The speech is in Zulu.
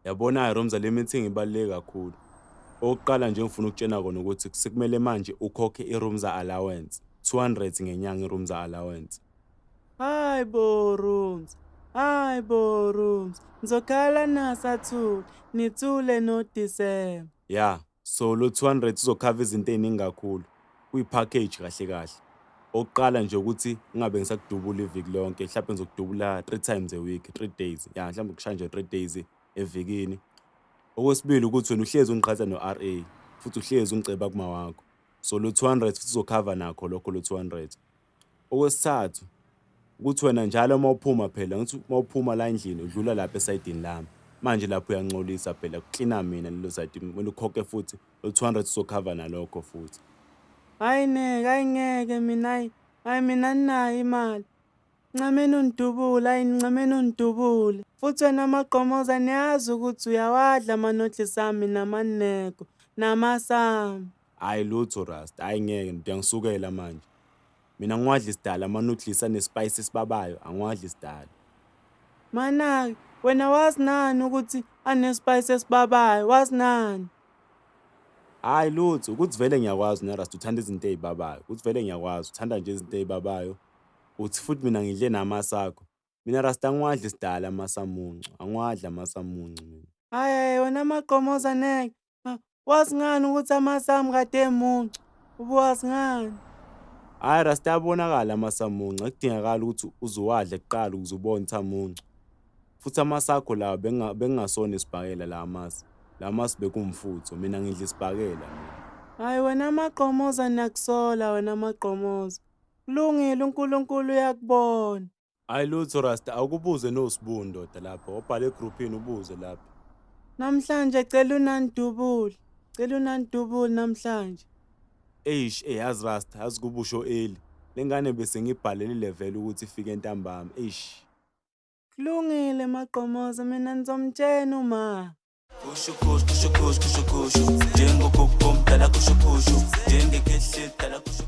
Yabona Romza, le meeting ibaluleke kakhulu. Okokuqala nje ngifuna ukutshena kona ukuthi sekumele manje ukhokhe i-Roomza allowance, 200 ngenyanga i-Roomza allowance. Hayi bo Rooms, ngizokhala nasathule, nithule no-December. Ya, so lo 200 uzokhava izinto ey'ningi kakhulu. Kuyi-package kahle kahle. Okokuqala nje ukuthi ngingabe ngisakudubula iviki lonke, mhlawumbe ngizokudubula 3 times a week, 3 days. Ya, mhlawumbe kushaya nje 3 days evikini. Okwesibili ukuthi wena uhlezi ungiqhatha no-RA, futhi uhlezi ungiceba kuma wakho. So lo 200 futhi uzokhava nakho lokho lo 200. Okwesithathu ukuthi wena njalo uma uphuma phela, ngithi uma uphuma la endlini udlula lapha esayidini lami. Manje lapho uyancolisa phela, kuklina mina lelo sayidi, kumele ukhokhe futhi lo 200 uzokhava nalokho futhi. Ayingeke mina, mina anginayo imali. Ncameni ungidubule. Futhi wena Maqomoza niyazi ukuthi uyawadla amanodlisi ami namaneko, namasam. Hayi lutho Rasta, hayi ngeke, ngiyangisukela manje. Mina ngiwadla isidala ama-noodles anespice esibabayo, angiwadli isidala. Mana-ke, wena wazi nani ukuthi anespice esibabayo? Wazi nani? Hayi lutho, ukuthi vele ngiyakwazi na Rasta, uthanda izinto ey'babayo. Ukuthi vele ngiyakwazi, uthanda nje izinto ey'babayo. Uthi futhi mina ngidle namasakho. Mina Rasta angiwadli isidala amasamuncu, angiwadli amasamuncu mina. Hhayi wena Maqomoza neke. Wazi ngani ukuthi amasami kade emuncu? Ubuwazi ngani? Hayi Rasta, ayabonakala amasamuncu, akudingakali ukuthi uzowadla kuqala ukuze ubone ukuthi amuncu. Futhi amasakho lawa bengingasona isibhakela la masi. La masi bekumfutho, mina ngidla isibhakela mina. Hayi wena Maqomoza niyakusola wena Maqomoza. Kulungile uNkulunkulu uyakubona. Hayi lutho Rasta, awukubuze noSibu ndoda lapha, wabhala egruphini ubuze lapha. Namhlanje cela unanidubule namhlanje. Yazi Rasta, yazi kuba usho eli. Le ngane bese ngibhalele level ukuthi ifike entambama. Kulungile Maqomoza, mina nizomtshena uma. Kusho kusho kusho kusho kusho kusho, njengokuphumdala kusho kusho, njengekehle dala kusho.